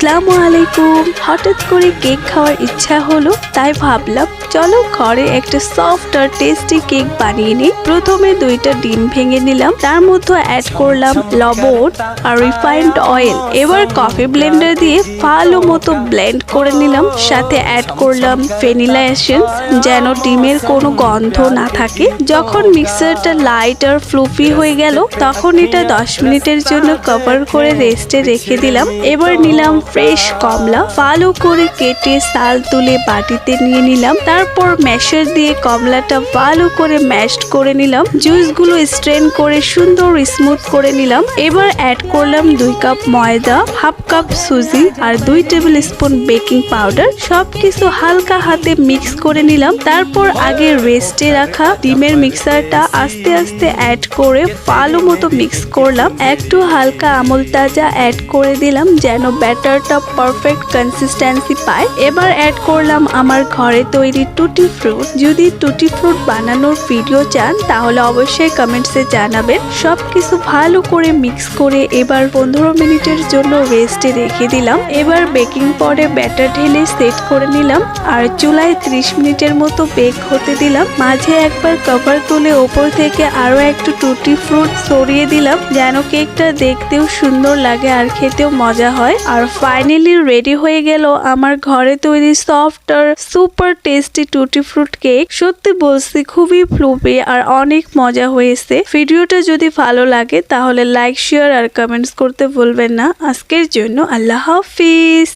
আসসালামু আলাইকুম। হঠাৎ করে কেক খাওয়ার ইচ্ছা হলো, তাই ভাবলাম চলো ঘরে একটা সফট আর টেস্টি কেক বানিয়ে নিই। প্রথমে 2টা ডিম ভেঙে নিলাম, তার মধ্যে অ্যাড করলাম লবণ আর রিফাইন্ড অয়েল। এবার কফি ব্লেন্ডার দিয়ে ভালো মতো ব্লেন্ড করে নিলাম, সাথে অ্যাড করলাম ভ্যানিলা এসেন্স যেন ডিমের কোনো গন্ধ না থাকে। যখন মিক্সারটা লাইট আর ফ্লুফি হয়ে গেল, তখন এটা 10 মিনিটের জন্য কভার করে রেস্টে রেখে দিলাম। এবার নিলাম ফ্রেশ কমলা, ভালো করে কেটে ছাল তুলে বাটিতে নিয়ে নিলাম। তারপর ম্যাশার দিয়ে কমলাটা ভালো করে ম্যাশড করে নিলাম, জুসগুলো স্ট্রেন করে সুন্দর স্মুথ করে নিলাম। এবার অ্যাড করলাম 2 কাপ ময়দা, হাফ কাপ সুজি আর 2 টেবিল স্পুন বেকিং পাউডার। সবকিছু হালকা হাতে মিক্স করে নিলাম। তারপর আগে রেস্টে রাখা ডিমের মিক্সারটা আস্তে আস্তে অ্যাড করে ভালো মতো মিক্স করলাম। একটু হালকা আমুল তাজা অ্যাড করে দিলাম যেন ব্যাটারটা পারফেক্ট কনসিস্টেন্সি পায়। এবার অ্যাড করলাম আমার ঘরে তৈরি টুটি ফ্রুট। যদি টুটি ফ্রুট বানানোর ভিডিও চান তাহলে অবশ্যই কমেন্টসে জানাবেন। সবকিছু ভালো করে মিক্স করে এবার 15 মিনিটের জন্য রেস্টে রেখে দিলাম। এবার বেকিং পটে ব্যাটার ঢেলে সেট করে নিলাম আর চুলায় 30 মিনিটের মতো বেক হতে দিলাম। মাঝে একবার কভার তুলে ওপর থেকে আরো একটু টুটি ফ্রুট ছড়িয়ে দিলাম যেন কেকটা দেখতেও সুন্দর লাগে আর খেতেও মজা হয়। আর ফাইনালি রেডি হয়ে গেল আমার ঘরে তৈরি সফট আর সুপার টেস্টি টুটি ফ্রুট কেক। সত্যি বলছি খুবই ফ্লুফি আর অনেক মজা হয়েছে। ভিডিওটা যদি ভালো লাগে তাহলে লাইক, শেয়ার আর কমেন্টস করতে ভুলবেন না। আজকের জন্য আল্লাহ হাফিজ।